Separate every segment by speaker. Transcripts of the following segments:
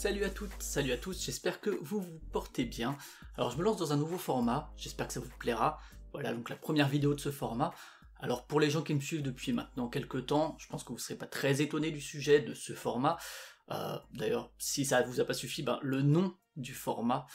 Speaker 1: Salut à toutes, salut à tous, j'espère que vous vous portez bien. Alors je me lance dans un nouveau format, j'espère que ça vous plaira. Voilà donc la première vidéo de ce format. Alors pour les gens qui me suivent depuis maintenant quelques temps, je pense que vous ne serez pas très étonnés du sujet de ce format. D'ailleurs, si ça ne vous a pas suffi, le nom du format,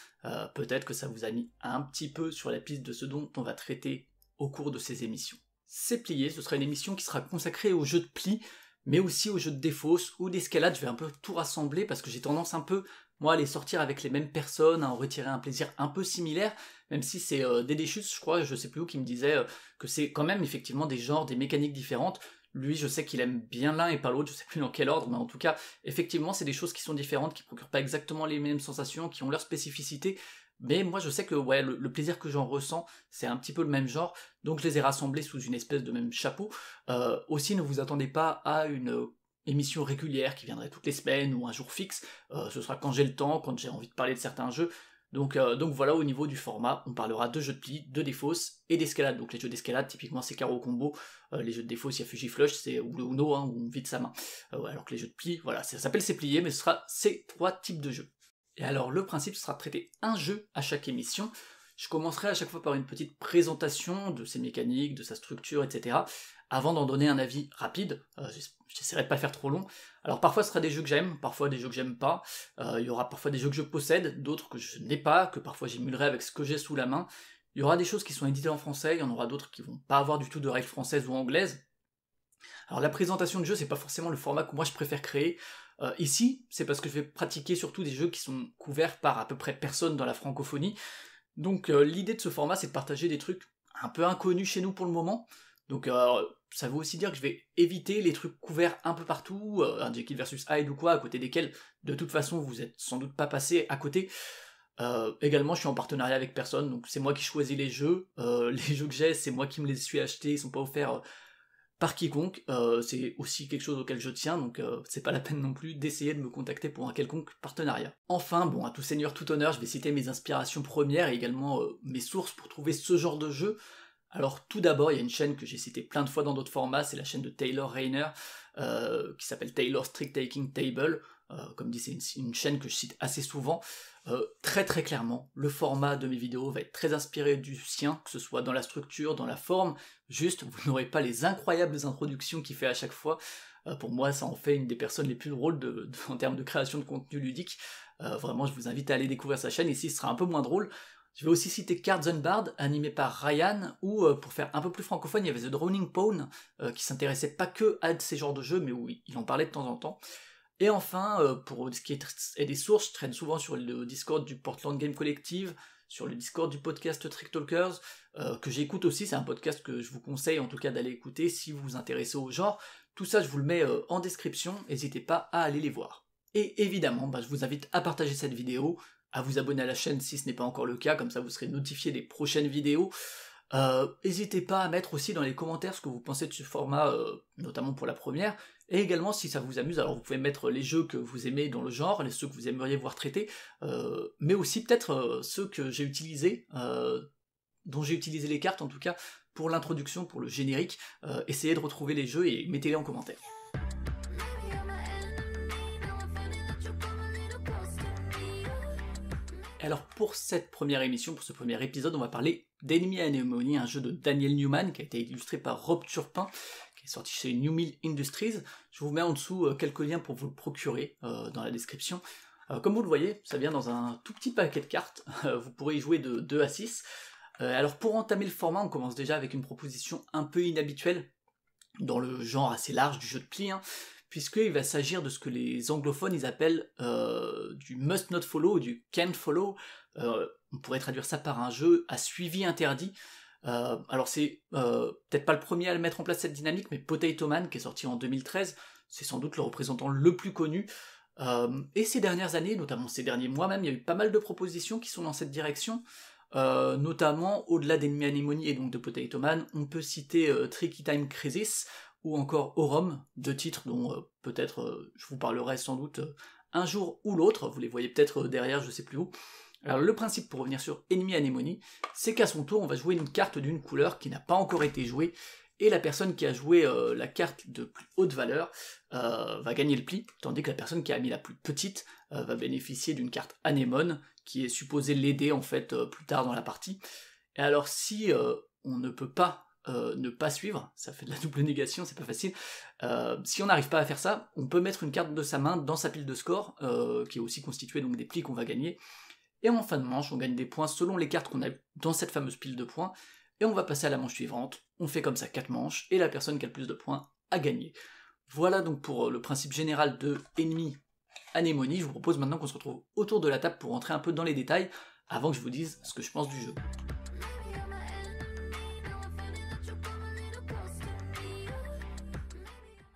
Speaker 1: peut-être que ça vous a mis un petit peu sur la piste de ce dont on va traiter au cours de ces émissions. C'est plié, ce sera une émission qui sera consacrée aux jeux de pli, mais aussi aux jeux de défausse ou d'escalade. Je vais un peu tout rassembler parce que j'ai tendance un peu, moi, à les sortir avec les mêmes personnes, à en retirer un plaisir un peu similaire, même si c'est Dédé Schütz, je crois, je sais plus où, qui me disait que c'est quand même effectivement des genres, des mécaniques différentes. Lui, je sais qu'il aime bien l'un et pas l'autre, je sais plus dans quel ordre, mais en tout cas, effectivement, c'est des choses qui sont différentes, qui procurent pas exactement les mêmes sensations, qui ont leur spécificité. Mais moi je sais que ouais, le plaisir que j'en ressens, c'est un petit peu le même genre, donc je les ai rassemblés sous une espèce de même chapeau. Aussi ne vous attendez pas à une émission régulière qui viendrait toutes les semaines ou un jour fixe, ce sera quand j'ai le temps, quand j'ai envie de parler de certains jeux. Donc voilà, au niveau du format, on parlera de jeux de pli, de défausse et d'escalade. Donc les jeux d'escalade, typiquement c'est carreau combo, les jeux de défausse, il y a Fugiflush, ou le Uno, où on vide sa main. Alors que les jeux de pli, voilà, ça s'appelle c'est plié, mais ce sera ces trois types de jeux. Et alors le principe sera de traiter un jeu à chaque émission. Je commencerai à chaque fois par une petite présentation de ses mécaniques, de sa structure, etc. avant d'en donner un avis rapide. J'essaierai de pas faire trop long. Alors parfois ce sera des jeux que j'aime, parfois des jeux que j'aime pas. Il y aura parfois des jeux que je possède, d'autres que je n'ai pas, que parfois j'émulerai avec ce que j'ai sous la main. Il y aura des choses qui sont éditées en français, il y en aura d'autres qui vont pas avoir du tout de règles françaises ou anglaises. Alors la présentation de jeu, c'est pas forcément le format que moi je préfère créer. Ici, c'est parce que je vais pratiquer surtout des jeux qui sont couverts par à peu près personne dans la francophonie. Donc l'idée de ce format, c'est de partager des trucs un peu inconnus chez nous pour le moment. Donc ça veut aussi dire que je vais éviter les trucs couverts un peu partout, un Jekyll versus Hyde ou quoi, à côté desquels, de toute façon, vous êtes sans doute pas passé à côté. Également, je suis en partenariat avec personne, donc c'est moi qui choisis les jeux. Les jeux que j'ai, c'est moi qui me les suis achetés, ils sont pas offerts par quiconque, c'est aussi quelque chose auquel je tiens, donc c'est pas la peine non plus d'essayer de me contacter pour un quelconque partenariat. Enfin, bon, à tout seigneur, tout honneur, je vais citer mes inspirations premières et également mes sources pour trouver ce genre de jeu. Alors tout d'abord, il y a une chaîne que j'ai citée plein de fois dans d'autres formats, c'est la chaîne de Taylor Rayner, qui s'appelle Taylor's Trick Taking Table. Comme dit, c'est une chaîne que je cite assez souvent. Très très clairement, le format de mes vidéos va être très inspiré du sien, que ce soit dans la structure, dans la forme, juste vous n'aurez pas les incroyables introductions qu'il fait à chaque fois. Pour moi, ça en fait une des personnes les plus drôles en termes de création de contenu ludique. Vraiment, je vous invite à aller découvrir sa chaîne, ici ce sera un peu moins drôle. Je vais aussi citer Cards and Bard, animé par Ryan, où, pour faire un peu plus francophone, il y avait The Drowning Pawn, qui s'intéressait pas que à ces genres de jeux, mais où il en parlait de temps en temps. Et enfin, pour ce qui est des sources, je traîne souvent sur le Discord du Portland Game Collective, sur le Discord du podcast Trick Talkers, que j'écoute aussi, c'est un podcast que je vous conseille en tout cas d'aller écouter si vous vous intéressez au genre. Tout ça, je vous le mets en description, n'hésitez pas à aller les voir. Et évidemment, je vous invite à partager cette vidéo, à vous abonner à la chaîne si ce n'est pas encore le cas, comme ça vous serez notifié des prochaines vidéos. N'hésitez pas à mettre aussi dans les commentaires ce que vous pensez de ce format, notamment pour la première, et également si ça vous amuse, alors vous pouvez mettre les jeux que vous aimez dans le genre, ceux que vous aimeriez voir traités, mais aussi peut-être ceux que j'ai utilisés, dont j'ai utilisé les cartes en tout cas, pour l'introduction, pour le générique. Essayez de retrouver les jeux et mettez-les en commentaire. Alors pour cette première émission, pour ce premier épisode, on va parler d'Enemy Anemone, un jeu de Daniel Newman qui a été illustré par Rob Turpin, qui est sorti chez New Mill Industries. Je vous mets en dessous quelques liens pour vous le procurer dans la description. Comme vous le voyez, ça vient dans un tout petit paquet de cartes, vous pourrez y jouer de 2 à 6. Alors pour entamer le format, on commence déjà avec une proposition un peu inhabituelle, dans le genre assez large du jeu de pli, puisqu'il va s'agir de ce que les anglophones ils appellent du must not follow ou du can't follow. On pourrait traduire ça par un jeu à suivi interdit. Alors c'est peut-être pas le premier à mettre en place cette dynamique, mais Potato Man, qui est sorti en 2013, c'est sans doute le représentant le plus connu. Et ces dernières années, notamment ces derniers mois même, il y a eu pas mal de propositions qui sont dans cette direction. Notamment, au-delà d'Enemy Anemone et donc de Potato Man, on peut citer Tricky Time Crisis, ou encore Aurum, 2 titres dont peut-être je vous parlerai sans doute un jour ou l'autre, vous les voyez peut-être derrière, je sais plus où. Alors le principe, pour revenir sur Enemy Anemone, c'est qu'à son tour on va jouer une carte d'une couleur qui n'a pas encore été jouée, et la personne qui a joué la carte de plus haute valeur va gagner le pli, tandis que la personne qui a mis la plus petite va bénéficier d'une carte anémone, qui est supposée l'aider en fait plus tard dans la partie. Et alors si on ne peut pas ne pas suivre, ça fait de la double négation, c'est pas facile, si on n'arrive pas à faire ça, on peut mettre une carte de sa main dans sa pile de score, qui est aussi constituée donc des plis qu'on va gagner, et en fin de manche, on gagne des points selon les cartes qu'on a dans cette fameuse pile de points, et on va passer à la manche suivante, on fait comme ça 4 manches, et la personne qui a le plus de points a gagné. Voilà donc pour le principe général de Enemy Anémonie. Je vous propose maintenant qu'on se retrouve autour de la table pour rentrer un peu dans les détails, avant que je vous dise ce que je pense du jeu.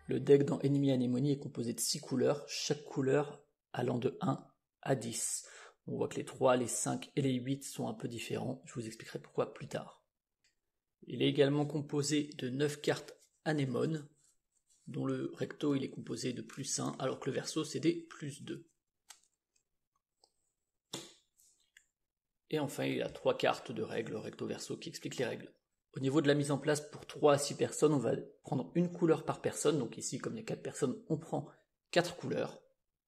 Speaker 1: Le deck dans Enemy Anémonie est composé de 6 couleurs, chaque couleur allant de 1 à 10. On voit que les 3, les 5 et les 8 sont un peu différents, je vous expliquerai pourquoi plus tard. Il est également composé de 9 cartes anémones, dont le recto il est composé de +1, alors que le verso c'est des +2. Et enfin il y a 3 cartes de règles recto-verso qui expliquent les règles. Au niveau de la mise en place pour 3 à 6 personnes, on va prendre une couleur par personne, donc ici comme il y a 4 personnes, on prend 4 couleurs,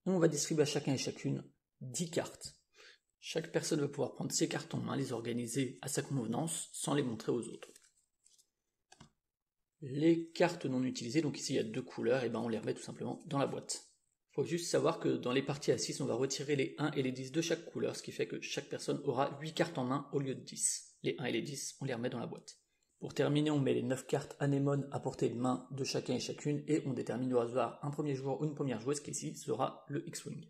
Speaker 1: et on va distribuer à chacun et chacune 10 cartes. Chaque personne va pouvoir prendre ses cartes en main, les organiser à sa convenance, sans les montrer aux autres. Les cartes non utilisées, donc ici il y a 2 couleurs, et ben on les remet tout simplement dans la boîte. Il faut juste savoir que dans les parties à 6, on va retirer les 1 et les 10 de chaque couleur, ce qui fait que chaque personne aura 8 cartes en main au lieu de 10. Les 1 et les 10, on les remet dans la boîte. Pour terminer, on met les 9 cartes anémones à portée de main de chacun et chacune, et on détermine au hasard un premier joueur ou une première joueuse, qui ici sera le X-Wing.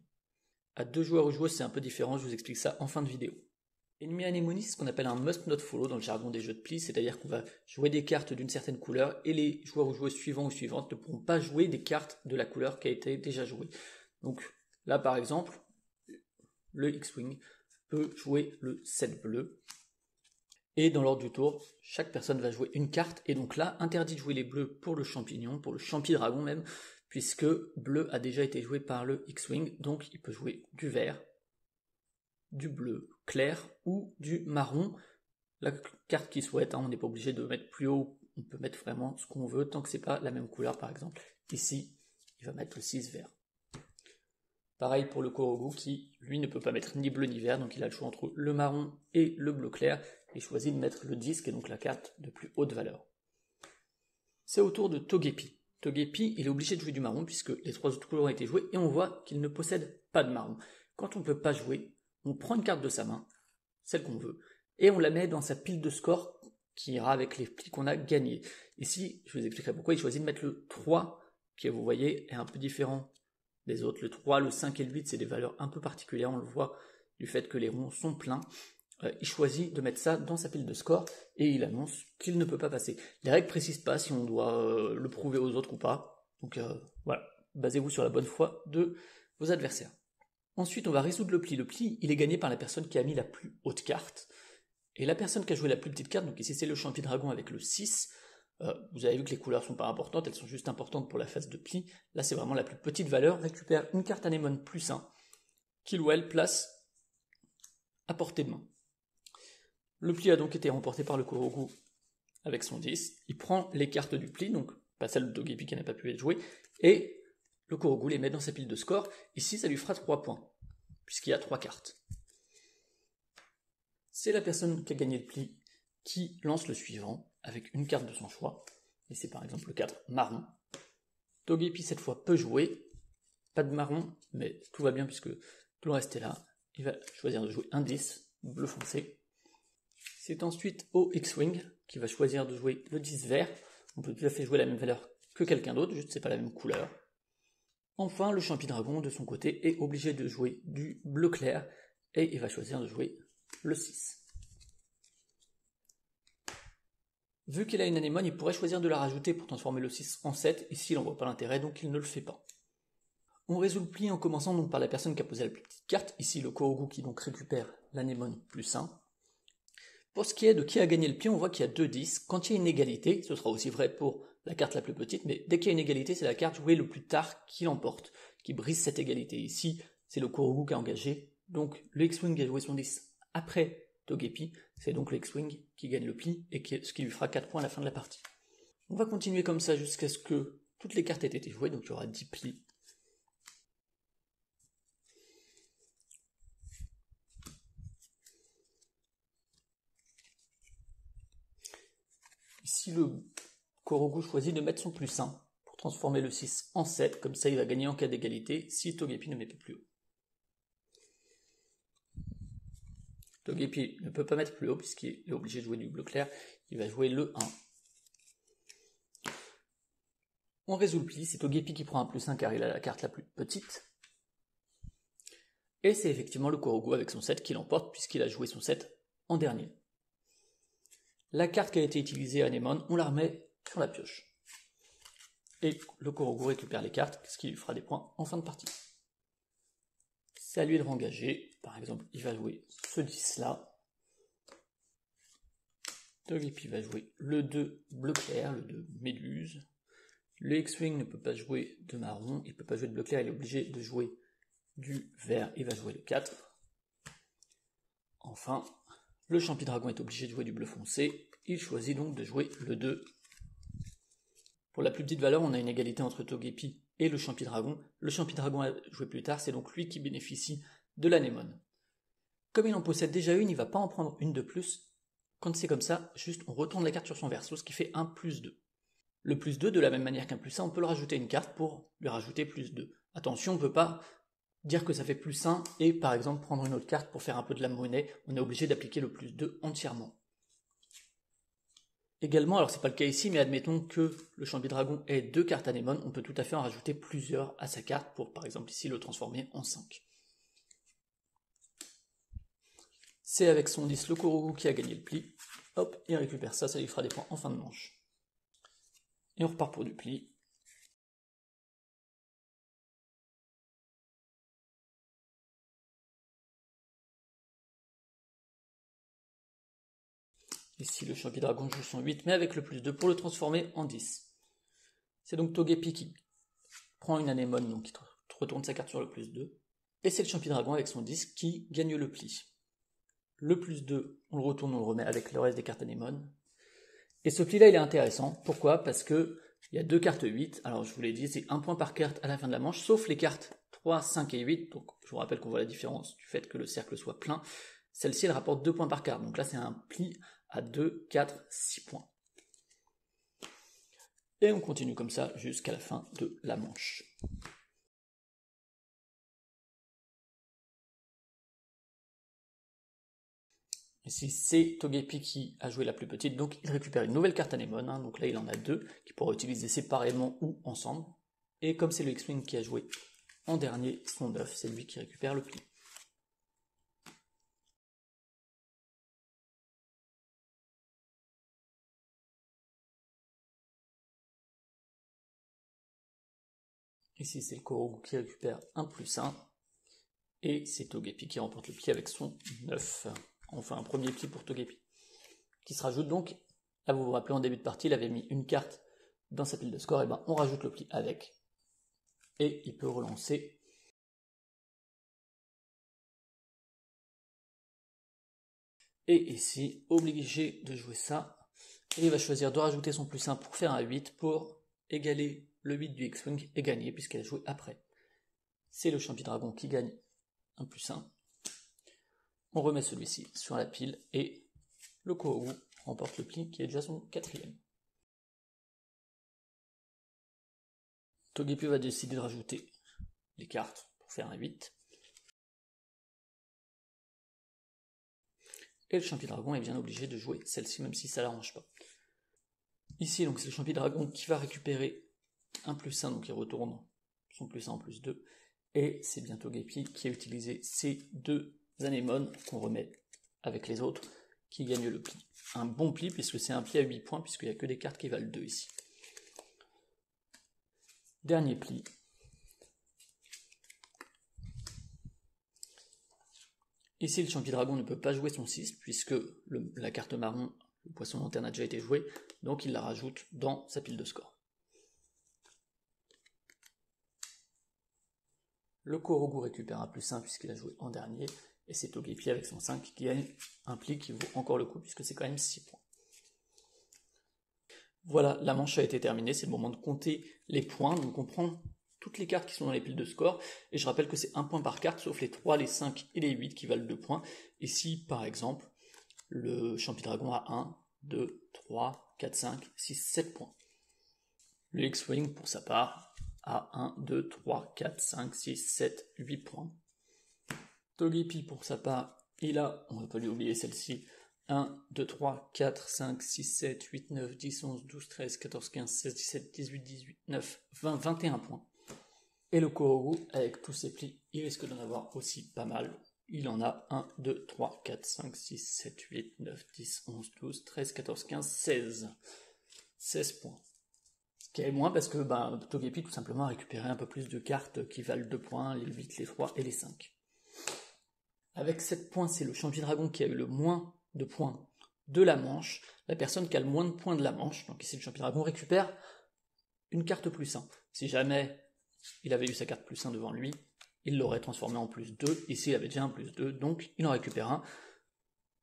Speaker 1: À 2 joueurs ou joueuses, c'est un peu différent, je vous explique ça en fin de vidéo. Enemy Anémonie, c'est ce qu'on appelle un must not follow dans le jargon des jeux de plis, c'est-à-dire qu'on va jouer des cartes d'une certaine couleur et les joueurs ou joueuses suivants ou suivantes ne pourront pas jouer des cartes de la couleur qui a été déjà jouée. Donc là par exemple, le X-Wing peut jouer le 7 bleu, et dans l'ordre du tour, chaque personne va jouer une carte, et donc là, interdit de jouer les bleus pour le champignon, pour le champi-dragon même, puisque bleu a déjà été joué par le X-Wing, donc il peut jouer du vert, du bleu clair ou du marron, la carte qu'il souhaite, on n'est pas obligé de mettre plus haut, on peut mettre vraiment ce qu'on veut, tant que c'est pas la même couleur par exemple. Ici, il va mettre le 6 vert. Pareil pour le Korogu qui, lui, ne peut pas mettre ni bleu ni vert, donc il a le choix entre le marron et le bleu clair, et choisit de mettre le 10, qui est donc la carte de plus haute valeur. C'est au tour de Togepi. Togepi, il est obligé de jouer du marron, puisque les 3 autres couleurs ont été jouées, et on voit qu'il ne possède pas de marron. Quand on ne peut pas jouer, on prend une carte de sa main, celle qu'on veut, et on la met dans sa pile de score, qui ira avec les plis qu'on a gagnés. Ici, je vous expliquerai pourquoi il choisit de mettre le 3, qui, vous voyez, est un peu différent des autres. Le 3, le 5 et le 8, c'est des valeurs un peu particulières, on le voit du fait que les ronds sont pleins. Il choisit de mettre ça dans sa pile de score, et il annonce qu'il ne peut pas passer. Les règles ne précisent pas si on doit le prouver aux autres ou pas, donc voilà, basez-vous sur la bonne foi de vos adversaires. Ensuite, on va résoudre le pli. Le pli, il est gagné par la personne qui a mis la plus haute carte, et la personne qui a joué la plus petite carte, donc ici c'est le champi-dragon avec le 6, vous avez vu que les couleurs sont pas importantes, elles sont juste importantes pour la phase de pli. Là c'est vraiment la plus petite valeur, récupère une carte anémone +1, qu'il ou elle place à portée de main. Le pli a donc été remporté par le Korogu avec son 10, il prend les cartes du pli, donc pas celle de Togepi qui n'a pas pu être jouée, et le Korogu les met dans sa pile de score. Ici ça lui fera 3 points, puisqu'il y a 3 cartes. C'est la personne qui a gagné le pli qui lance le suivant, avec une carte de son choix, et c'est par exemple le 4 marron. Togepi cette fois peut jouer, pas de marron, mais tout va bien puisque tout le reste est là. Il va choisir de jouer un 10, bleu foncé. C'est ensuite au X-Wing qui va choisir de jouer le 10 vert. On peut tout à fait jouer la même valeur que quelqu'un d'autre, juste c'est pas la même couleur. Enfin, le champi-dragon de son côté est obligé de jouer du bleu clair, et il va choisir de jouer le 6. Vu qu'il a une anémone, il pourrait choisir de la rajouter pour transformer le 6 en 7, ici il n'en voit pas l'intérêt, donc il ne le fait pas. On résout le pli en commençant donc par la personne qui a posé la plus petite carte, ici le Korogu qui donc récupère l'anémone +1. Pour ce qui est de qui a gagné le pli, on voit qu'il y a 2 10. Quand il y a une égalité, ce sera aussi vrai pour la carte la plus petite, mais dès qu'il y a une égalité, c'est la carte jouée le plus tard qui l'emporte, qui brise cette égalité. Ici, c'est le Korogu qui a engagé, donc le X-Wing a joué son 10 après Togepi, c'est donc le X-Wing qui gagne le pli, et ce qui lui fera 4 points à la fin de la partie. On va continuer comme ça jusqu'à ce que toutes les cartes aient été jouées, donc il y aura 10 plis. Ici, le Korogu choisit de mettre son +1 pour transformer le 6 en 7, comme ça il va gagner en cas d'égalité si Togepi ne met pas plus haut. Togepi ne peut pas mettre plus haut puisqu'il est obligé de jouer du bleu clair, il va jouer le 1. On résout le pli, c'est Togepi qui prend un +1 car il a la carte la plus petite. Et c'est effectivement le Korogu avec son 7 qui l'emporte puisqu'il a joué son 7 en dernier. La carte qui a été utilisée à Anemone, on la remet sur la pioche. Et le Korogu récupère les cartes, ce qui lui fera des points en fin de partie. C'est à lui de rengager. Par exemple, il va jouer ce 10 là. Togepi va jouer le 2 bleu clair, le 2 méduse. Le X-Wing ne peut pas jouer de marron, il ne peut pas jouer de bleu clair, il est obligé de jouer du vert, il va jouer le 4. Enfin, le Champidragon est obligé de jouer du bleu foncé, il choisit donc de jouer le 2. Pour la plus petite valeur, on a une égalité entre Togepi et le Champidragon. Le Champidragon a joué plus tard, c'est donc lui qui bénéficie de l'Anémone. Comme il en possède déjà une, il ne va pas en prendre une de plus. Quand c'est comme ça, juste on retourne la carte sur son verso, ce qui fait un +2. Le +2, de la même manière qu'un +1, on peut le rajouter une carte pour lui rajouter +2. Attention, on ne peut pas dire que ça fait +1 et par exemple prendre une autre carte pour faire un peu de la monnaie, on est obligé d'appliquer le +2 entièrement. Également, alors c'est pas le cas ici, mais admettons que le Champidragon ait 2 cartes Anémone, on peut tout à fait en rajouter plusieurs à sa carte pour par exemple ici le transformer en 5. C'est avec son 10 le Korogu qui a gagné le pli. Hop, il récupère ça, ça lui fera des points en fin de manche. Et on repart pour du pli. Ici, le Champidragon joue son 8, mais avec le +2 pour le transformer en 10. C'est donc Togepi qui prend une Anémone, donc qui retourne sa carte sur le +2. Et c'est le Champidragon avec son 10 qui gagne le pli. Le +2, on le retourne, on le remet avec le reste des cartes Anémone. Et ce pli-là, il est intéressant. Pourquoi? Parce que il y a 2 cartes 8. Alors, je vous l'ai dit, c'est un point par carte à la fin de la manche, sauf les cartes 3, 5 et 8. Donc, je vous rappelle qu'on voit la différence du fait que le cercle soit plein. Celle-ci, elle rapporte 2 points par carte. Donc là, c'est un pli à 2, 4, 6 points. Et on continue comme ça jusqu'à la fin de la manche. Ici, c'est Togepi qui a joué la plus petite, donc il récupère une nouvelle carte Anémone. Donc là, il en a 2, qu'il pourra utiliser séparément ou ensemble. Et comme c'est le X-Wing qui a joué en dernier, son 9, c'est lui qui récupère le pli. Ici, c'est le Korogu qui récupère un +1. Et c'est Togepi qui remporte le pli avec son 9. Enfin, un premier pli pour Togepi. Qui se rajoute donc, là vous vous rappelez en début de partie, il avait mis une carte dans sa pile de score, et ben on rajoute le pli avec. Et il peut relancer. Et ici, obligé de jouer ça. Et il va choisir de rajouter son +1 pour faire un 8 pour égaler le 8 du X-Wing et gagner puisqu'elle a joué après. C'est le Champidragon qui gagne un +1. On remet celui-ci sur la pile et le Korogu remporte le pli qui est déjà son 4e. Togepi va décider de rajouter les cartes pour faire un 8. Et le Champidragon est bien obligé de jouer celle-ci même si ça l'arrange pas. Ici donc c'est le Champidragon qui va récupérer un +1, donc il retourne son +1 en +2. Et c'est bien Togepi qui a utilisé ces 2 Anémones qu'on remet avec les autres, qui gagne le pli. Un bon pli puisque c'est un pli à 8 points puisqu'il n'y a que des cartes qui valent 2 ici. Dernier pli. Ici, le Champidragon ne peut pas jouer son 6 puisque la carte marron, le poisson lanterne a déjà été joué, donc il la rajoute dans sa pile de score. Le Korogu récupère un +1 puisqu'il a joué en dernier, et c'est Togepi avec son 5 qui gagne un pli qui vaut encore le coup puisque c'est quand même 6 points. Voilà, la manche a été terminée, c'est le moment de compter les points. Donc on prend toutes les cartes qui sont dans les piles de score, et je rappelle que c'est 1 point par carte, sauf les 3, les 5 et les 8 qui valent 2 points. Et si, par exemple, le Champi-Dragon a 1, 2, 3, 4, 5, 6, 7 points. Le X-Wing, pour sa part, a 1, 2, 3, 4, 5, 6, 7, 8 points. Togepi, pour sa part, il a, on ne va pas lui oublier celle-ci, 1, 2, 3, 4, 5, 6, 7, 8, 9, 10, 11, 12, 13, 14, 15, 16, 17, 18, 18, 9, 20, 21 points. Et le Korogu, avec tous ses plis, il risque d'en avoir aussi pas mal. Il en a 1, 2, 3, 4, 5, 6, 7, 8, 9, 10, 11, 12, 13, 14, 15, 16. 16 points. Ce qui est moins parce que Togepi tout simplement a récupéré un peu plus de cartes qui valent 2 points, les 8, les 3 et les 5. Avec 7 points, c'est le Champi-Dragon qui a eu le moins de points de la manche. La personne qui a le moins de points de la manche, donc ici le Champi-Dragon, récupère une carte plus 1. Si jamais il avait eu sa carte plus 1 devant lui, il l'aurait transformé en plus 2. Ici il avait déjà un plus 2, donc il en récupère un.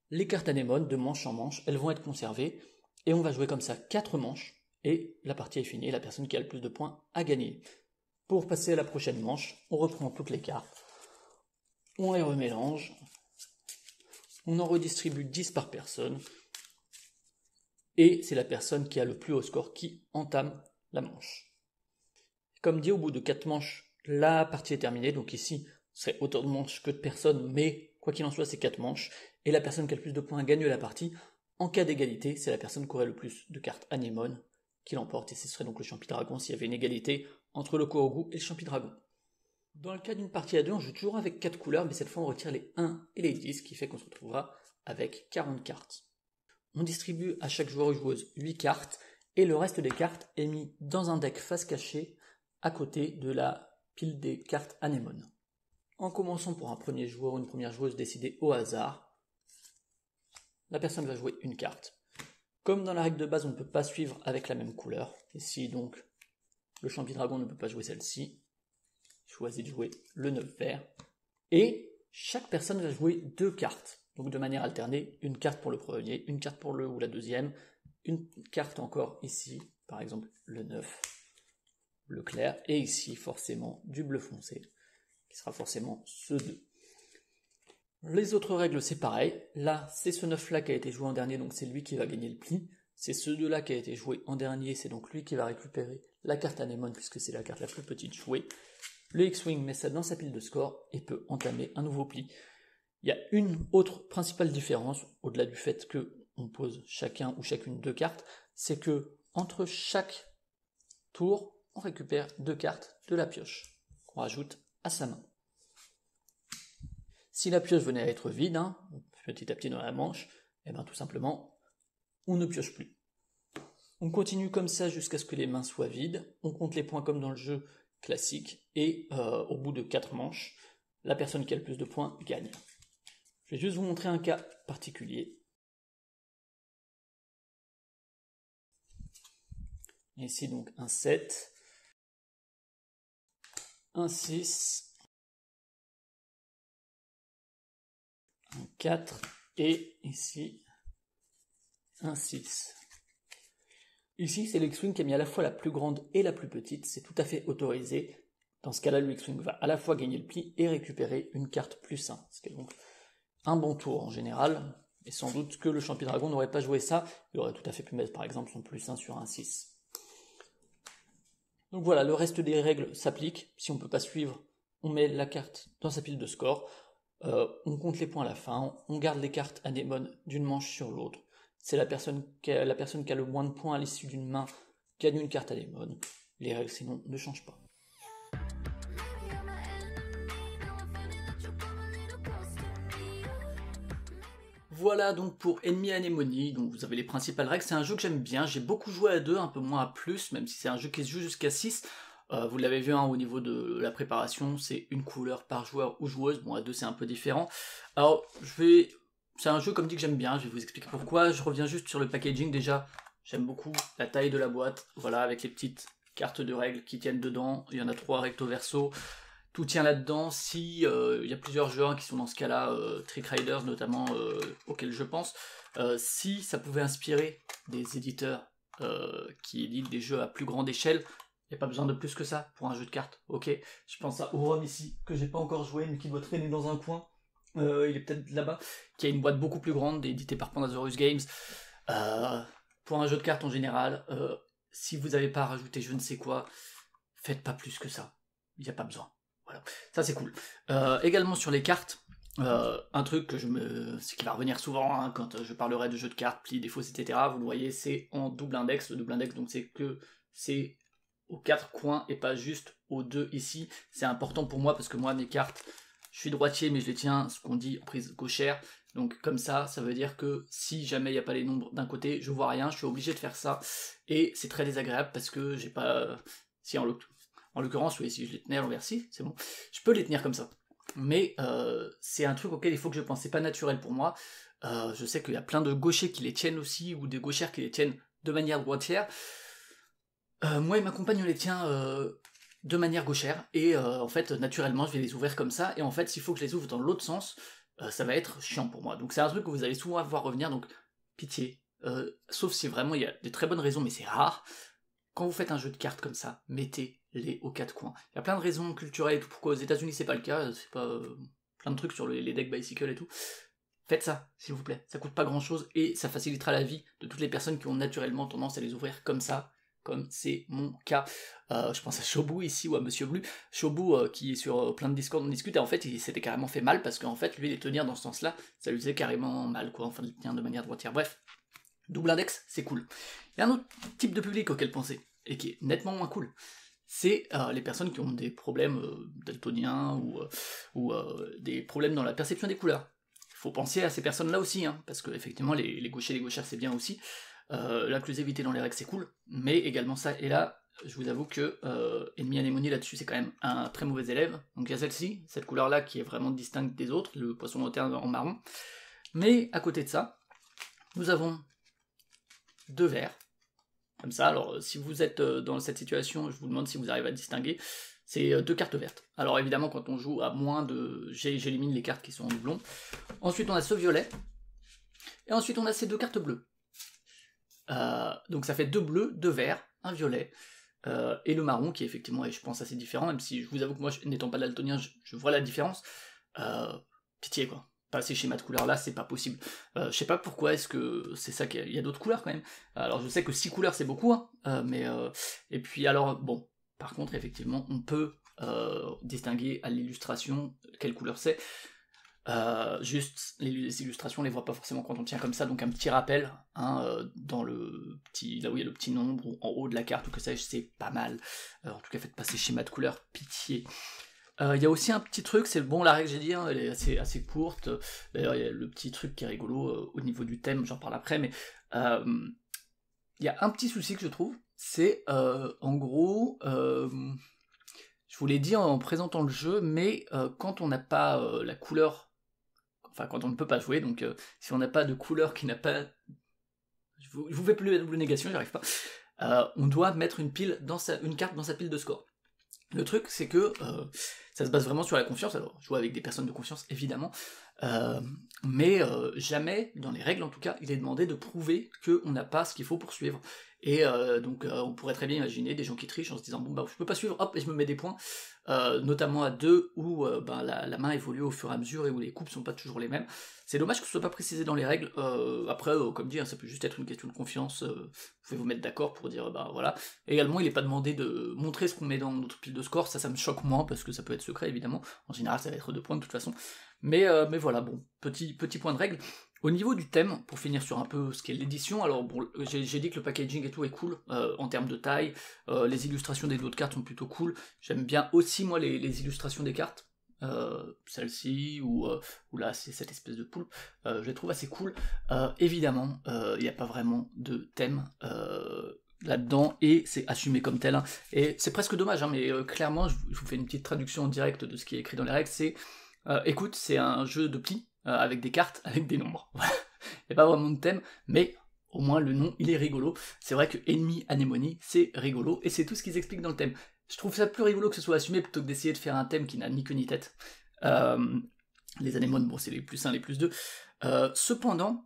Speaker 1: Les cartes anémones de manche en manche, elles vont être conservées, et on va jouer comme ça 4 manches, et la partie est finie, la personne qui a le plus de points a gagné. Pour passer à la prochaine manche, on reprend toutes les cartes, on les remélange, on en redistribue 10 par personne, et c'est la personne qui a le plus haut score qui entame la manche. Comme dit, au bout de 4 manches, la partie est terminée, donc ici, ce serait autant de manches que de personnes, mais quoi qu'il en soit, c'est 4 manches, et la personne qui a le plus de points gagne la partie. En cas d'égalité, c'est la personne qui aurait le plus de cartes anémones qui l'emporte, et ce serait donc le Champi-Dragon s'il y avait une égalité entre le Korogu et le Champi-Dragon. Dans le cas d'une partie à 2, on joue toujours avec 4 couleurs, mais cette fois on retire les 1 et les 10, ce qui fait qu'on se retrouvera avec 40 cartes. On distribue à chaque joueur ou joueuse 8 cartes, et le reste des cartes est mis dans un deck face cachée, à côté de la pile des cartes anémones. En commençant pour un premier joueur ou une première joueuse décidée au hasard, la personne va jouer une carte. Comme dans la règle de base, on ne peut pas suivre avec la même couleur. Ici, donc, le Champi-Dragon ne peut pas jouer celle-ci. Choisis de jouer le 9 vert. Et chaque personne va jouer 2 cartes. Donc de manière alternée, une carte pour le premier, une carte pour le ou la deuxième, une carte encore ici, par exemple le 9, bleu clair, et ici forcément du bleu foncé, qui sera forcément ce 2. Les autres règles, c'est pareil. Là, c'est ce 9-là qui a été joué en dernier, donc c'est lui qui va gagner le pli. C'est ce 2-là qui a été joué en dernier, c'est donc lui qui va récupérer la carte anémone, puisque c'est la carte la plus petite jouée. Le X-Wing met ça dans sa pile de score et peut entamer un nouveau pli. Il y a une autre principale différence, au-delà du fait qu'on pose chacun ou chacune 2 cartes, c'est que entre chaque tour, on récupère 2 cartes de la pioche, qu'on rajoute à sa main. Si la pioche venait à être vide, petit à petit dans la manche, et bien tout simplement, on ne pioche plus. On continue comme ça jusqu'à ce que les mains soient vides, on compte les points comme dans le jeu classique, et au bout de 4 manches, la personne qui a le plus de points gagne. Je vais juste vous montrer un cas particulier. Ici donc un 7, un 6, un 4 et ici un 6. Ici c'est le X-Wing qui a mis à la fois la plus grande et la plus petite, c'est tout à fait autorisé. Dans ce cas-là, le X-Wing va à la fois gagner le pli et récupérer une carte plus 1, ce qui est donc un bon tour en général, et sans doute que le Champi-Dragon n'aurait pas joué ça, il aurait tout à fait pu mettre par exemple son plus 1 sur un 6. Donc voilà, le reste des règles s'appliquent, si on ne peut pas suivre, on met la carte dans sa pile de score, on compte les points à la fin, on garde les cartes anémones d'une manche sur l'autre, c'est la personne qui a le moins de points à l'issue d'une main gagne une carte anémone, les règles sinon ne changent pas. Voilà donc pour Enemy Anemone, donc vous avez les principales règles, c'est un jeu que j'aime bien, j'ai beaucoup joué à 2, un peu moins à plus, même si c'est un jeu qui se joue jusqu'à 6, vous l'avez vu au niveau de la préparation, c'est une couleur par joueur ou joueuse, bon à 2 c'est un peu différent. Alors c'est un jeu comme dit que j'aime bien, je vais vous expliquer pourquoi, je reviens juste sur le packaging déjà, j'aime beaucoup la taille de la boîte, voilà avec les petites cartes de règles qui tiennent dedans, il y en a 3 recto verso. Tout tient là-dedans, si il y a plusieurs joueurs qui sont dans ce cas-là, Trick Riders notamment, auxquels je pense, si ça pouvait inspirer des éditeurs qui édite des jeux à plus grande échelle. Il n'y a pas besoin de plus que ça pour un jeu de cartes, ok. Je pense à Aurum ici, que j'ai pas encore joué, mais qui doit traîner dans un coin. Il est peut-être là-bas, qui a une boîte beaucoup plus grande, éditée par Pandasaurus Games. Pour un jeu de cartes en général, si vous n'avez pas à rajouter je ne sais quoi, faites pas plus que ça. Il n'y a pas besoin. Voilà, ça c'est cool. Également sur les cartes, un truc que c'est qui va revenir souvent hein, quand je parlerai de jeux de cartes, plis, défauts, etc. Vous le voyez, c'est en double index. Le double index, donc c'est aux 4 coins et pas juste aux 2 ici. C'est important pour moi parce que moi, mes cartes, je suis droitier, mais je les tiens, ce qu'on dit en prise gauchère. Donc comme ça veut dire que si jamais il n'y a pas les nombres d'un côté, je vois rien, je suis obligé de faire ça. Et c'est très désagréable parce que j'ai pas... Si en l'occurrence, oui, si je les tenais à l'envers-ci, c'est bon. Je peux les tenir comme ça. Mais c'est un truc auquel il faut que je pense, c'est pas naturel pour moi. Je sais qu'il y a plein de gauchers qui les tiennent aussi, ou des gauchères qui les tiennent de manière droitière. Moi et ma compagne on les tient de manière gauchère, et en fait naturellement je vais les ouvrir comme ça, et en fait s'il faut que je les ouvre dans l'autre sens, ça va être chiant pour moi. Donc c'est un truc que vous allez souvent voir revenir, donc pitié, sauf si vraiment il y a des très bonnes raisons, mais c'est rare. Quand vous faites un jeu de cartes comme ça, mettez-les aux 4 coins. Il y a plein de raisons culturelles et tout, pourquoi aux États-Unis c'est pas le cas, c'est pas plein de trucs sur les decks bicycle et tout. Faites ça, s'il vous plaît, ça coûte pas grand chose et ça facilitera la vie de toutes les personnes qui ont naturellement tendance à les ouvrir comme ça, comme c'est mon cas. Je pense à Shobu ici ou à Monsieur Blue. Shobu qui est sur plein de Discord, on discute, et en fait il s'était carrément fait mal parce qu'en fait lui les tenir dans ce sens-là, ça lui faisait carrément mal quoi, enfin de les tenir de manière droitière. Bref, double index, c'est cool. Il y a un autre type de public auquel penser, et qui est nettement moins cool. C'est les personnes qui ont des problèmes daltoniens ou des problèmes dans la perception des couleurs. Il faut penser à ces personnes-là aussi, hein, parce que effectivement les gauchers et les gauchères c'est bien aussi. L'inclusivité dans les règles c'est cool, mais également ça, et là, je vous avoue que Enemy Anemone là-dessus c'est quand même un très mauvais élève. Donc il y a celle-ci, cette couleur-là qui est vraiment distincte des autres, le poisson moderne en marron. Mais à côté de ça, nous avons 2 verts, comme ça. Alors si vous êtes dans cette situation, je vous demande si vous arrivez à distinguer, c'est 2 cartes vertes. Alors évidemment quand on joue à moins de... j'élimine les cartes qui sont en doublon. Ensuite on a ce violet, et ensuite on a ces 2 cartes bleues. Donc ça fait 2 bleus, 2 verts, un violet, et le marron qui effectivement est je pense assez différent, même si je vous avoue que moi n'étant pas daltonien, je vois la différence. Pitié quoi. Pas ces schémas de couleurs là, c'est pas possible. Je sais pas pourquoi, est-ce que c'est ça qu'il y a d'autres couleurs quand même. Alors je sais que 6 couleurs c'est beaucoup, hein, mais et puis alors bon, par contre effectivement on peut distinguer à l'illustration quelle couleur c'est. Juste les illustrations on les voit pas forcément quand on tient comme ça, donc un petit rappel hein, dans le petit, là où il y a le petit nombre ou en haut de la carte ou que sais-je, c'est pas mal. En tout cas faites pas ces schémas de couleurs, pitié. Il y a aussi un petit truc, c'est bon, la règle j'ai dit, hein, elle est assez courte. D'ailleurs il y a le petit truc qui est rigolo au niveau du thème, j'en parle après, mais il y a un petit souci que je trouve, c'est en gros, je vous l'ai dit en présentant le jeu, mais quand on n'a pas la couleur, enfin quand on ne peut pas jouer, donc si on n'a pas de couleur qui n'a pas... Je vous fais plus la double négation, j'arrive pas. On doit mettre une carte dans sa pile de score. Le truc, c'est que ça se base vraiment sur la confiance, alors jouer avec des personnes de confiance, évidemment, mais jamais, dans les règles en tout cas, il est demandé de prouver qu'on n'a pas ce qu'il faut pour suivre. Et donc on pourrait très bien imaginer des gens qui trichent en se disant bon bah je peux pas suivre, hop, et je me mets des points, notamment à 2 où la main évolue au fur et à mesure et où les coupes sont pas toujours les mêmes. C'est dommage que ce soit pas précisé dans les règles. Après, comme dit, hein, ça peut juste être une question de confiance, vous pouvez vous mettre d'accord pour dire bah voilà. Également, il n'est pas demandé de montrer ce qu'on met dans notre pile de score, ça me choque moins parce que ça peut être secret évidemment. En général, ça va être 2 points de toute façon. Mais voilà, bon, petit point de règle. Au niveau du thème, pour finir sur un peu ce qu'est l'édition, alors bon, j'ai dit que le packaging et tout est cool, en termes de taille, les illustrations des autres cartes sont plutôt cool, j'aime bien aussi moi les illustrations des cartes, celle-ci, ou là c'est cette espèce de poulpe, je les trouve assez cool. Évidemment, il n'y a pas vraiment de thème là-dedans, et c'est assumé comme tel, hein. Et c'est presque dommage, hein, mais clairement, je vous fais une petite traduction en direct de ce qui est écrit dans les règles, c'est écoute, c'est un jeu de plis, avec des cartes, avec des nombres. Il n'y a pas vraiment de thème, mais au moins le nom, il est rigolo. C'est vrai que Enemy Anemone, c'est rigolo, et c'est tout ce qu'ils expliquent dans le thème. Je trouve ça plus rigolo que ce soit assumé, plutôt que d'essayer de faire un thème qui n'a ni queue ni tête. Les anémones, bon, c'est les plus 1, les plus 2. Cependant,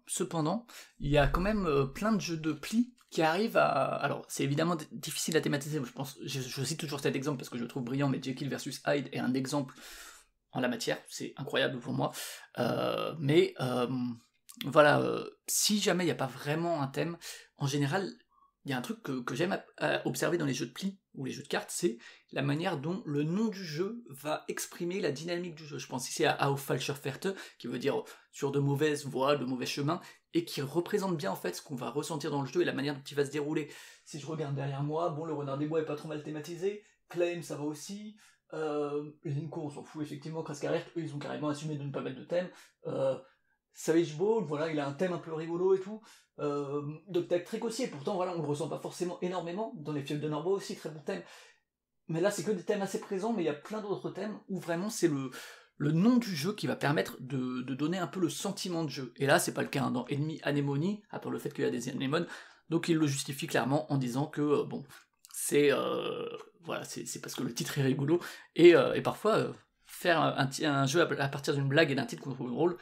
Speaker 1: il y a quand même plein de jeux de plis qui arrive à... Alors, c'est évidemment difficile à thématiser, je pense, je cite toujours cet exemple parce que je le trouve brillant, mais Jekyll versus Hyde est un exemple en la matière, c'est incroyable pour moi, voilà, si jamais il n'y a pas vraiment un thème, en général, il y a un truc que j'aime observer dans les jeux de pli, ou les jeux de cartes, c'est la manière dont le nom du jeu va exprimer la dynamique du jeu. Je pense ici à Auf falscher Fährte, qui veut dire sur de mauvaises voies, de mauvais chemins, et qui représente bien en fait ce qu'on va ressentir dans le jeu et la manière dont il va se dérouler. Si je regarde derrière moi, bon, le Renard des Bois est pas trop mal thématisé, Claim ça va aussi, les Linko on s'en fout effectivement, Kraskarek, eux ils ont carrément assumé de ne pas mettre de thème, Savage Ball, voilà, il a un thème un peu rigolo et tout, Doctac Trick aussi, et pourtant voilà, on le ressent pas forcément énormément, dans les films de Norbo aussi, très bon thème, mais là c'est que des thèmes assez présents, mais il y a plein d'autres thèmes où vraiment c'est le nom du jeu qui va permettre de donner un peu le sentiment de jeu. Et là, c'est pas le cas hein, dans Enemy Anemone, à part le fait qu'il y a des anémones, donc il le justifie clairement en disant que, bon, c'est voilà, c'est parce que le titre est rigolo, et parfois, faire un jeu à partir d'une blague et d'un titre qu'on trouve drôle,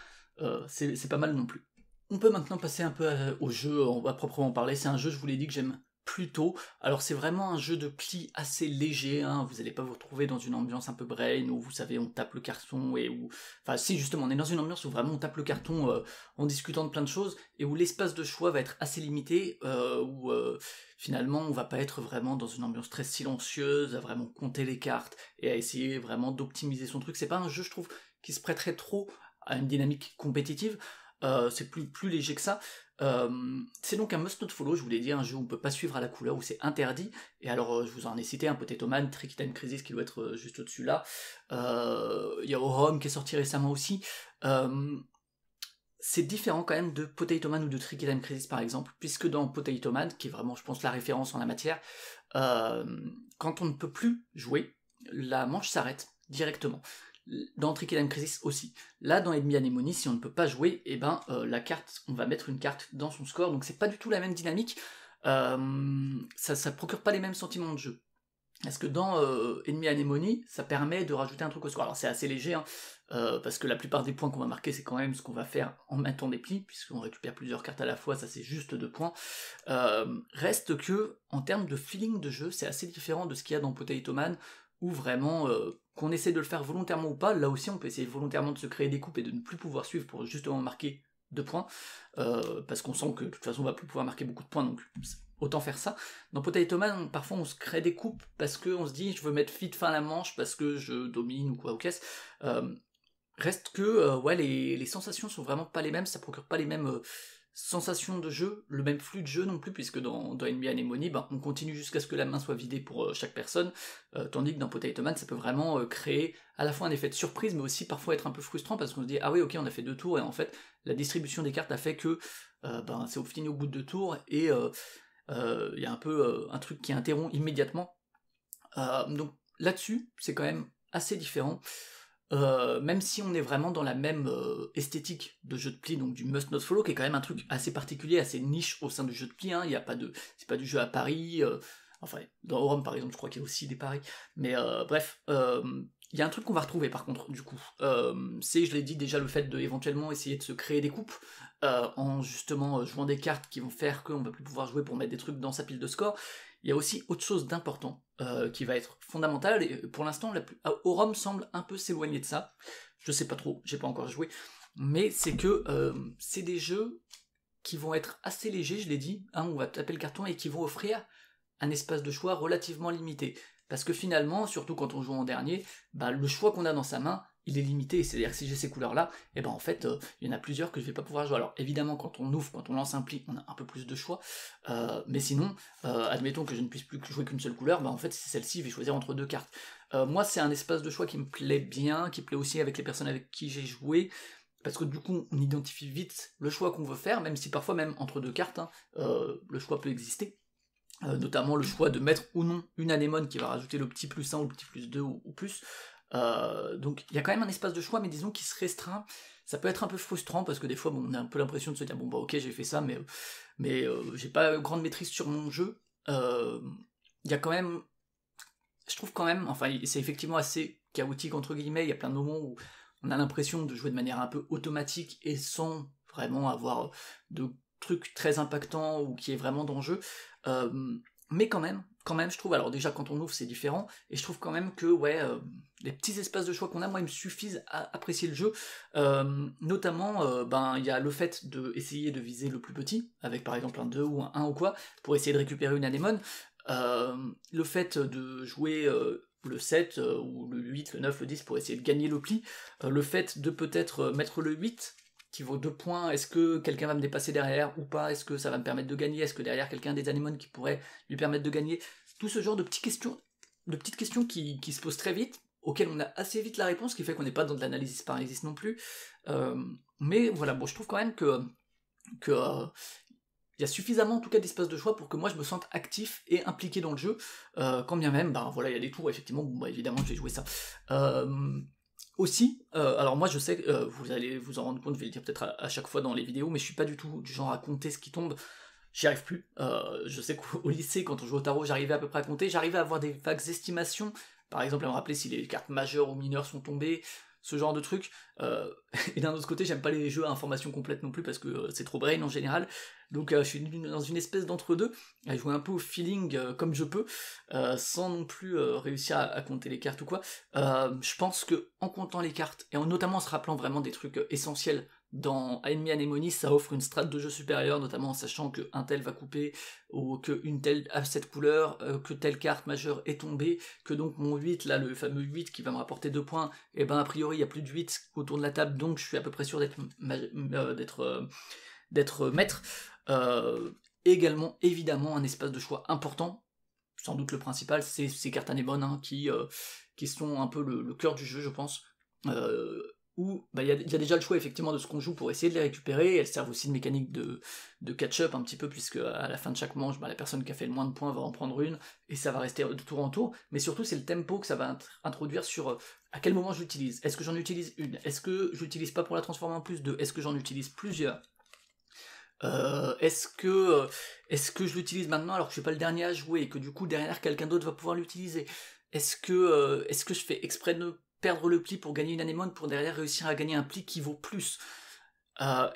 Speaker 1: c'est pas mal non plus. On peut maintenant passer un peu au jeu, on va proprement parler, c'est un jeu, je vous l'ai dit, que j'aime plutôt. Alors c'est vraiment un jeu de pli assez léger, hein. Vous n'allez pas vous retrouver dans une ambiance un peu brain, où vous savez, on tape le carton, et où... Enfin si, justement, on est dans une ambiance où vraiment on tape le carton en discutant de plein de choses, et où l'espace de choix va être assez limité, où finalement on va pas être vraiment dans une ambiance très silencieuse, à vraiment compter les cartes, et à essayer vraiment d'optimiser son truc. C'est pas un jeu, je trouve, qui se prêterait trop à une dynamique compétitive, c'est plus léger que ça. C'est donc un must not follow, je vous l'ai dit, un jeu où on peut pas suivre à la couleur, où c'est interdit, et alors je vous en ai cité un Potato Man, Tricky Time Crisis qui doit être juste au-dessus là, il y a Aurum qui est sorti récemment aussi, c'est différent quand même de Potato Man ou de Tricky Time Crisis par exemple, puisque dans Potato Man, qui est vraiment je pense la référence en la matière, quand on ne peut plus jouer, la manche s'arrête directement. Dans Tricky Time Crisis aussi. Là, dans Enemy Anemone, si on ne peut pas jouer, et ben la carte, on va mettre une carte dans son score, donc c'est pas du tout la même dynamique, ça procure pas les mêmes sentiments de jeu. Est-ce que dans Enemy Anemone, ça permet de rajouter un truc au score? Alors c'est assez léger, hein, parce que la plupart des points qu'on va marquer, c'est quand même ce qu'on va faire en mettant des plis, puisqu'on récupère plusieurs cartes à la fois, ça c'est juste 2 points. Reste que, en termes de feeling de jeu, c'est assez différent de ce qu'il y a dans Potato Man, où vraiment, qu'on essaie de le faire volontairement ou pas, là aussi on peut essayer volontairement de se créer des coupes et de ne plus pouvoir suivre pour justement marquer 2 points, parce qu'on sent que de toute façon on va plus pouvoir marquer beaucoup de points, donc autant faire ça. Dans Potato Man, parfois on se crée des coupes parce qu'on se dit je veux mettre vite fin à la manche parce que je domine ou quoi, ou qu'est-ce. Reste que ouais, les sensations sont vraiment pas les mêmes, ça procure pas les mêmes sensations de jeu, le même flux de jeu non plus, puisque dans Enemy Anemone, ben, on continue jusqu'à ce que la main soit vidée pour chaque personne, tandis que dans Potato Man, ça peut vraiment créer à la fois un effet de surprise, mais aussi parfois être un peu frustrant, parce qu'on se dit, ah oui, ok, on a fait 2 tours, et en fait, la distribution des cartes a fait que ben, c'est fini au bout de 2 tours, et il y a un peu un truc qui interrompt immédiatement. Donc là-dessus, c'est quand même assez différent. Même si on est vraiment dans la même esthétique de jeu de pli, donc du must not follow, qui est quand même un truc assez particulier, assez niche au sein du jeu de pli, hein. Il y a pas de, c'est pas du jeu à paris, enfin, dans Aurum par exemple, je crois qu'il y a aussi des paris, mais bref, il y a un truc qu'on va retrouver par contre, du coup, c'est, je l'ai dit déjà, le fait de éventuellement essayer de se créer des coupes, en justement jouant des cartes qui vont faire qu'on va plus pouvoir jouer pour mettre des trucs dans sa pile de score. Il y a aussi autre chose d'important qui va être fondamental, et pour l'instant, Aurum semble un peu s'éloigner de ça. Je sais pas trop, j'ai pas encore joué, mais c'est que c'est des jeux qui vont être assez légers, je l'ai dit, hein, on va taper le carton et qui vont offrir un espace de choix relativement limité. Parce que finalement, surtout quand on joue en dernier, bah, le choix qu'on a dans sa main, il est limité, c'est-à-dire que si j'ai ces couleurs-là, et ben en fait, il y en a plusieurs que je vais pas pouvoir jouer. Alors évidemment, quand on ouvre, quand on lance un pli, on a un peu plus de choix, mais sinon, admettons que je ne puisse plus jouer qu'une seule couleur, bah en fait c'est celle-ci, je vais choisir entre 2 cartes. Moi c'est un espace de choix qui me plaît bien, qui plaît aussi avec les personnes avec qui j'ai joué, parce que du coup on identifie vite le choix qu'on veut faire, même si parfois même entre 2 cartes, hein, le choix peut exister. Notamment le choix de mettre ou non une anémone qui va rajouter le petit plus 1 ou le petit plus 2 ou plus. Donc il y a quand même un espace de choix, mais disons qu'il se restreint. Ça peut être un peu frustrant parce que des fois bon, on a un peu l'impression de se dire bon bah ok j'ai fait ça, mais j'ai pas grande maîtrise sur mon jeu. Il y a quand même, je trouve quand même, enfin c'est effectivement assez chaotique entre guillemets, il y a plein de moments où on a l'impression de jouer de manière un peu automatique et sans vraiment avoir de truc très impactant ou qui est vraiment d'enjeu. Mais quand même, je trouve, alors déjà quand on ouvre c'est différent, et je trouve quand même que les petits espaces de choix qu'on a, moi ils me suffisent à apprécier le jeu, notamment il y a le fait d'essayer de viser le plus petit, avec par exemple un 2 ou un 1 ou quoi, pour essayer de récupérer une anémone, le fait de jouer le 7 ou le 8, le 9, le 10 pour essayer de gagner le pli, le fait de peut-être mettre le 8, qui vaut 2 points, est-ce que quelqu'un va me dépasser derrière ou pas, est-ce que ça va me permettre de gagner, est-ce que derrière quelqu'un a des anémones qui pourraient lui permettre de gagner, tout ce genre de petites questions qui se posent très vite, auxquelles on a assez vite la réponse, ce qui fait qu'on n'est pas dans de l'analyse paralysis non plus, mais voilà, bon, je trouve quand même que il y a suffisamment en tout cas d'espace de choix pour que moi je me sente actif et impliqué dans le jeu, quand bien même, il y a des tours, effectivement, évidemment je vais jouer ça. Aussi, alors moi je sais que vous allez vous en rendre compte, je vais le dire peut-être à chaque fois dans les vidéos, mais je suis pas du tout du genre à compter ce qui tombe, j'y arrive plus. Je sais qu'au lycée, quand on jouait au tarot, j'arrivais à peu près à compter, j'arrivais à avoir des vagues estimations, par exemple à me rappeler si les cartes majeures ou mineures sont tombées, ce genre de trucs. Et d'un autre côté, j'aime pas les jeux à information complète non plus, parce que c'est trop brain en général, donc je suis dans une espèce d'entre-deux, à jouer un peu au feeling comme je peux, sans non plus réussir à compter les cartes ou quoi. Je pense que en comptant les cartes, et notamment en se rappelant vraiment des trucs essentiels dans Enemy Anemones, ça offre une strate de jeu supérieure, notamment en sachant qu'un tel va couper, ou qu'une telle a cette couleur, que telle carte majeure est tombée, que donc mon 8, là, le fameux 8 qui va me rapporter 2 points, et ben a priori il y a plus de 8 autour de la table, donc je suis à peu près sûr d'être maître. Également, évidemment, un espace de choix important, sans doute le principal, c'est ces cartes anémones, qui sont un peu le cœur du jeu, je pense, où il y a déjà le choix effectivement de ce qu'on joue pour essayer de les récupérer. Elles servent aussi de mécanique de catch-up un petit peu, puisque à la fin de chaque manche, la personne qui a fait le moins de points va en prendre une, et ça va rester de tour en tour, mais surtout c'est le tempo que ça va introduire sur à quel moment je l'utilise. Est-ce que j'en utilise une? Est-ce que je l'utilise pas pour la transformer en plus 2? Est-ce que j'en utilise plusieurs? Est-ce que je l'utilise maintenant alors que je suis pas le dernier à jouer et que du coup derrière quelqu'un d'autre va pouvoir l'utiliser? Est-ce que je fais exprès de perdre le pli pour gagner une anémone pour derrière réussir à gagner un pli qui vaut plus?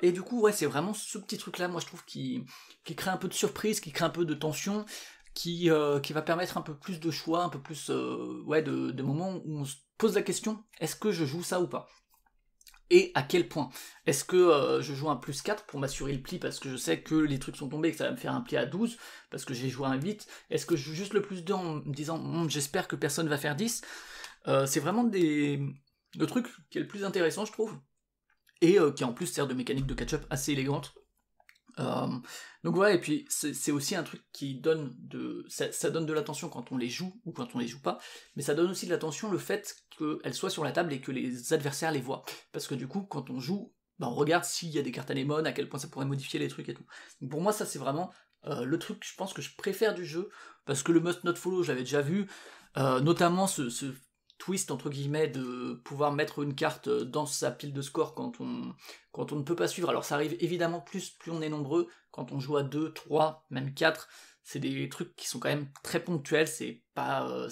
Speaker 1: Et du coup c'est vraiment ce petit truc là, moi je trouve qui crée un peu de surprise, qui crée un peu de tension, qui va permettre un peu plus de choix, un peu plus de moments où on se pose la question, est-ce que je joue ça ou pas? Et à quel point? Est-ce que je joue un plus 4 pour m'assurer le pli parce que je sais que les trucs sont tombés et que ça va me faire un pli à 12 parce que j'ai joué un 8? Est-ce que je joue juste le plus 2 en me disant j'espère que personne va faire 10? C'est vraiment le truc qui est le plus intéressant, je trouve, et qui en plus sert de mécanique de catch-up assez élégante. Donc voilà, et puis c'est aussi un truc qui donne ça donne de l'attention quand on les joue ou quand on les joue pas, mais ça donne aussi de l'attention le fait qu'elles soient sur la table et que les adversaires les voient, parce que du coup quand on joue, on regarde s'il y a des cartes anémones, à quel point ça pourrait modifier les trucs et tout. Donc pour moi ça c'est vraiment le truc je pense que je préfère du jeu, parce que le must not follow je l'avais déjà vu, notamment ce twist entre guillemets de pouvoir mettre une carte dans sa pile de score quand on ne peut pas suivre. Alors ça arrive évidemment plus on est nombreux, quand on joue à 2, 3, même 4, c'est des trucs qui sont quand même très ponctuels, c'est pas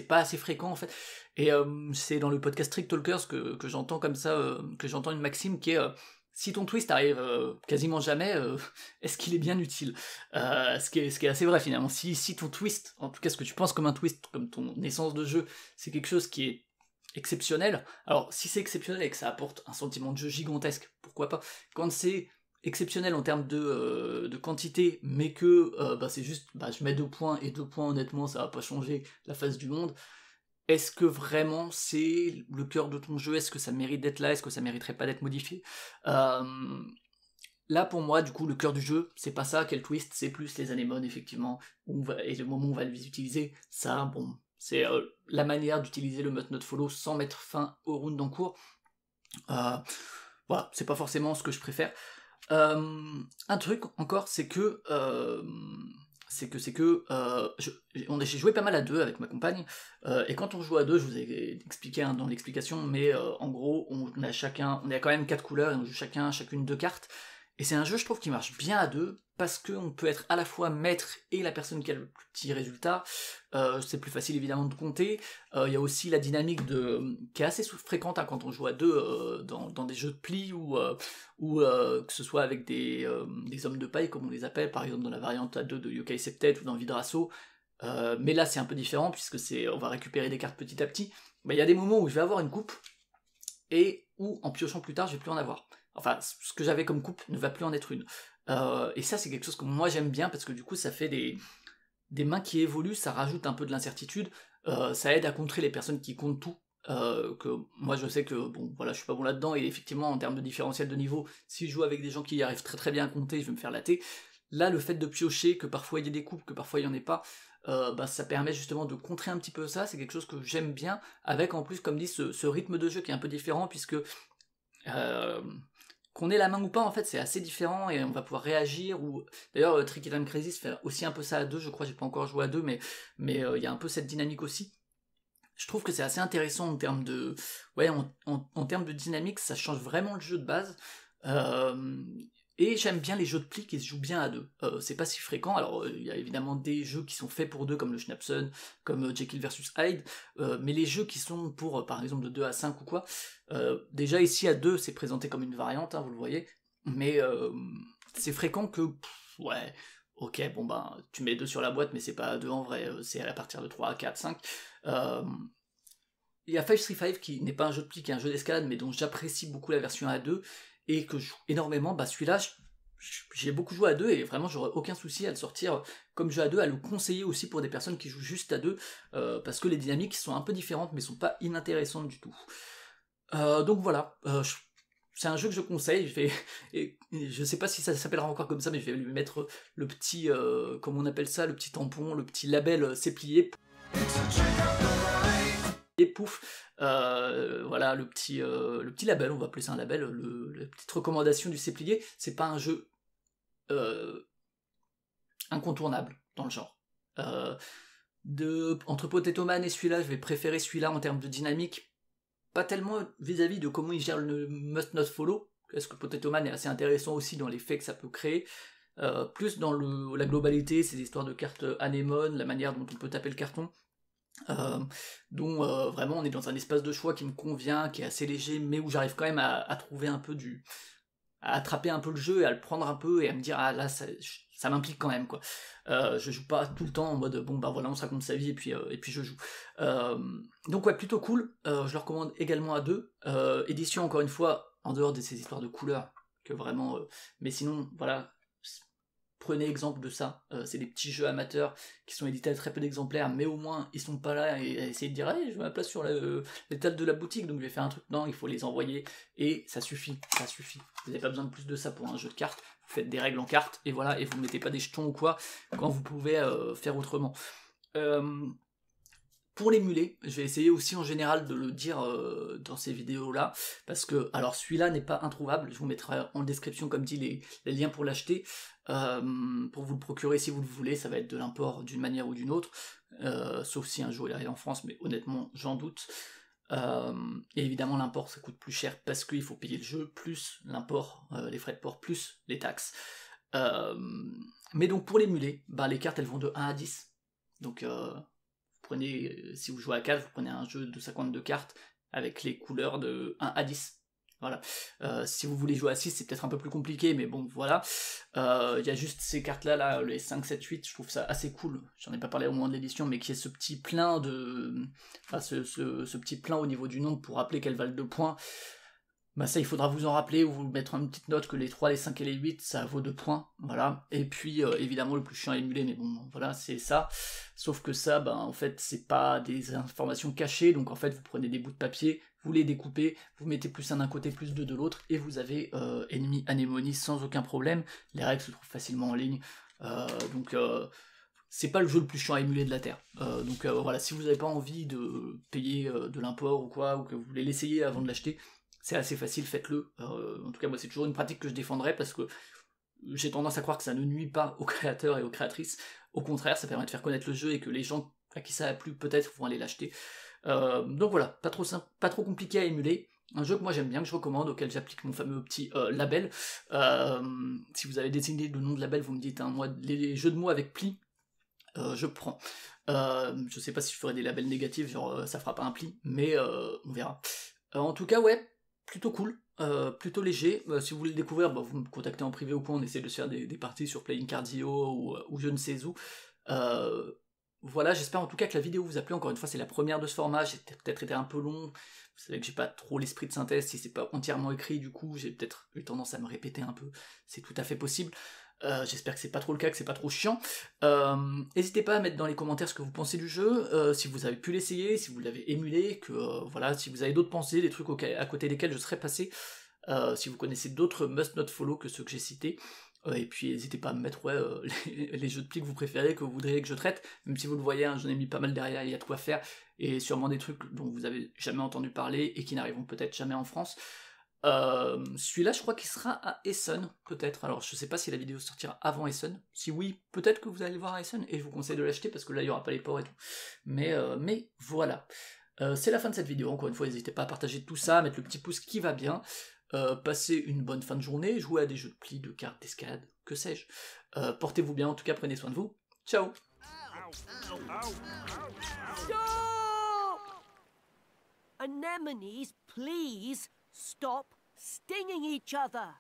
Speaker 1: assez fréquent en fait. Et c'est dans le podcast Trick Talkers que j'entends comme ça, que j'entends une maxime qui est si ton twist arrive quasiment jamais, est-ce qu'il est bien utile? Ce qui est assez vrai finalement. Si ton twist, en tout cas ce que tu penses comme un twist, comme ton essence de jeu, c'est quelque chose qui est exceptionnel, alors si c'est exceptionnel et que ça apporte un sentiment de jeu gigantesque, pourquoi pas? Quand c'est exceptionnel en termes de quantité, mais que c'est juste, je mets 2 points, et 2 points honnêtement ça va pas changer la face du monde, est-ce que vraiment c'est le cœur de ton jeu? Est-ce que ça mérite d'être là? Est-ce que ça mériterait pas d'être modifié? Là pour moi du coup le cœur du jeu c'est pas ça, quel twist, c'est plus les anémones effectivement, et le moment où on va les utiliser, ça c'est la manière d'utiliser le must not follow sans mettre fin au round en cours. Voilà, c'est pas forcément ce que je préfère. Un truc encore, c'est que j'ai joué pas mal à deux avec ma compagne, et quand on joue à deux, je vous ai expliqué dans l'explication, mais en gros, on a quand même 4 couleurs, et on joue chacune 2 cartes, Et c'est un jeu, je trouve, qui marche bien à deux, parce qu'on peut être à la fois maître et la personne qui a le plus petit résultat. C'est plus facile évidemment de compter. Il y a aussi la dynamique qui est assez fréquente quand on joue à deux dans des jeux de pli ou que ce soit avec des hommes de paille, comme on les appelle, par exemple dans la variante à deux de Yokai Septet ou dans Vidrasso. Mais là c'est un peu différent, puisque on va récupérer des cartes petit à petit. Il y a des moments où je vais avoir une coupe, et où en piochant plus tard je vais plus en avoir. Enfin, ce que j'avais comme coupe ne va plus en être une. Et ça, c'est quelque chose que moi j'aime bien, parce que du coup, ça fait des mains qui évoluent, ça rajoute un peu de l'incertitude, ça aide à contrer les personnes qui comptent tout. Que moi je sais que bon voilà, je suis pas bon là-dedans, et effectivement en termes de différentiel de niveau, si je joue avec des gens qui arrivent très très bien à compter, je vais me faire latter. Là, le fait de piocher, que parfois il y ait des coupes, que parfois il y en ait pas, ça permet justement de contrer un petit peu ça. C'est quelque chose que j'aime bien, avec en plus, comme dit, ce rythme de jeu qui est un peu différent, puisque qu'on ait la main ou pas, en fait, c'est assez différent, et on va pouvoir réagir. Ou d'ailleurs, Tricky Time Crisis fait aussi un peu ça à deux, je crois. J'ai pas encore joué à deux, mais il y a un peu cette dynamique aussi. Je trouve que c'est assez intéressant en termes de, ouais, en termes de dynamique, ça change vraiment le jeu de base. Et j'aime bien les jeux de pli qui se jouent bien à deux. C'est pas si fréquent. Alors, il y a évidemment des jeux qui sont faits pour deux, comme le Schnapsen, comme Jekyll vs Hyde, mais les jeux qui sont pour, par exemple, de 2 à 5 ou quoi, déjà ici à 2, c'est présenté comme une variante, hein, vous le voyez, mais c'est fréquent que, ouais, ok, bon ben, tu mets 2 sur la boîte, mais c'est pas à 2 en vrai, c'est à partir de 3, 4, 5. Il y a 535 qui n'est pas un jeu de pli, qui est un jeu d'escalade, mais dont j'apprécie beaucoup la version A2, et que je joue énormément. Celui-là, j'ai beaucoup joué à deux, et vraiment j'aurais aucun souci à le sortir comme jeu à deux, à le conseiller aussi pour des personnes qui jouent juste à deux, parce que les dynamiques sont un peu différentes, mais sont pas inintéressantes du tout. Donc voilà, c'est un jeu que je conseille. Et je sais pas si ça s'appellera encore comme ça, mais je vais lui mettre le petit, comment on appelle ça, le petit tampon, le petit label c'est plié. Et pouf, voilà le petit label, on va appeler ça un label, la petite recommandation du Séplier. C'est pas un jeu incontournable dans le genre. Entre Potato Man et celui-là, je vais préférer celui-là en termes de dynamique, pas tellement vis-à-vis de comment il gère le must not follow, parce que Potato Man est assez intéressant aussi dans l'effet que ça peut créer, plus dans la globalité, ces histoires de cartes anémones, la manière dont on peut taper le carton. Dont vraiment on est dans un espace de choix qui me convient, qui est assez léger, mais où j'arrive quand même à trouver un peu à attraper un peu le jeu, et à le prendre un peu, et à me dire ah là ça m'implique quand même, quoi. Je joue pas tout le temps en mode bon bah voilà, on se raconte sa vie et puis je joue. Donc ouais, plutôt cool. Je le recommande également à deux. Édition, encore une fois, en dehors de ces histoires de couleurs que vraiment, mais sinon voilà, prenez exemple de ça. C'est des petits jeux amateurs qui sont édités à très peu d'exemplaires, mais au moins ils sont pas là et essayer de dire hey, je veux ma place sur l'étal de la boutique, donc je vais faire un truc. Non, il faut les envoyer, et ça suffit. Vous n'avez pas besoin de plus de ça pour un jeu de cartes. Vous faites des règles en cartes, et voilà, et vous mettez pas des jetons ou quoi, quand vous pouvez faire autrement. Pour l'émuler, je vais essayer aussi en général de le dire dans ces vidéos-là, parce que, alors celui-là n'est pas introuvable, je vous mettrai en description, comme dit, les liens pour l'acheter, pour vous le procurer si vous le voulez. Ça va être de l'import d'une manière ou d'une autre, sauf si un jour il arrive en France, mais honnêtement, j'en doute. Et évidemment, l'import, ça coûte plus cher, parce qu'il faut payer le jeu, plus l'import, les frais de port, plus les taxes. Mais donc, pour l'émuler, les cartes, elles vont de 1 à 10, donc... prenez, si vous jouez à 4, vous prenez un jeu de 52 cartes avec les couleurs de 1 à 10. Voilà. Si vous voulez jouer à 6, c'est peut-être un peu plus compliqué, mais bon, voilà. Il y a juste ces cartes-là, les 5, 7, 8, je trouve ça assez cool. J'en ai pas parlé au moment de l'édition, mais qui est ce petit plein ce petit plein au niveau du nombre pour rappeler qu'elles valent 2 points. Ça, il faudra vous en rappeler, ou vous mettre une petite note que les 3, les 5 et les 8, ça vaut 2 points, voilà. Et puis, évidemment, le plus chiant à émuler, mais bon, voilà, c'est ça. Sauf que ça, en fait, c'est pas des informations cachées, donc en fait, vous prenez des bouts de papier, vous les découpez, vous mettez plus un d'un côté, plus deux de l'autre, et vous avez ennemi anémonie sans aucun problème. Les règles se trouvent facilement en ligne, donc... c'est pas le jeu le plus chiant à émuler de la Terre. Donc voilà, si vous n'avez pas envie de payer de l'import ou quoi, ou que vous voulez l'essayer avant de l'acheter, c'est assez facile, faites-le. En tout cas, moi, c'est toujours une pratique que je défendrai, parce que j'ai tendance à croire que ça ne nuit pas aux créateurs et aux créatrices. Au contraire, ça permet de faire connaître le jeu, et que les gens à qui ça a plu, peut-être, vont aller l'acheter. Donc voilà, pas trop compliqué à émuler. Un jeu que moi j'aime bien, que je recommande, auquel j'applique mon fameux petit label. Si vous avez désigné le nom de label, vous me dites, hein, moi, les jeux de mots avec pli, je prends. Je sais pas si je ferai des labels négatifs, genre ça fera pas un pli, mais on verra. En tout cas, ouais, plutôt cool, plutôt léger. Si vous voulez le découvrir, bah, vous me contactez en privé ou quoi, on essaie de se faire des parties sur Playing Cardio ou je ne sais où. Voilà, j'espère en tout cas que la vidéo vous a plu. Encore une fois, c'est la première de ce format, j'ai peut-être été un peu long. Vous savez que j'ai pas trop l'esprit de synthèse, si c'est pas entièrement écrit, du coup, j'ai peut-être eu tendance à me répéter un peu. C'est tout à fait possible. J'espère que c'est pas trop le cas, que c'est pas trop chiant. N'hésitez pas à mettre dans les commentaires ce que vous pensez du jeu, si vous avez pu l'essayer, si vous l'avez émulé, que voilà, si vous avez d'autres pensées, des trucs à côté desquels je serais passé, si vous connaissez d'autres must not follow que ceux que j'ai cités. Et puis n'hésitez pas à me mettre les jeux de pli que vous préférez, que vous voudriez que je traite, même si vous le voyez, hein, j'en ai mis pas mal derrière, il y a de quoi faire, et sûrement des trucs dont vous avez jamais entendu parler et qui n'arriveront peut-être jamais en France. Celui-là, je crois qu'il sera à Essen, peut-être. Alors, je sais pas si la vidéo sortira avant Essen. Si oui, peut-être que vous allez le voir à Essen, et je vous conseille de l'acheter parce que là, il y aura pas les ports et tout. Mais voilà. C'est la fin de cette vidéo. Encore une fois, n'hésitez pas à partager tout ça, mettre le petit pouce qui va bien. Passez une bonne fin de journée, jouez à des jeux de pli, de cartes, d'escalade, que sais-je. Portez-vous bien, en tout cas, prenez soin de vous. Ciao!
Speaker 2: Stop! Anemones, please stop stinging each other.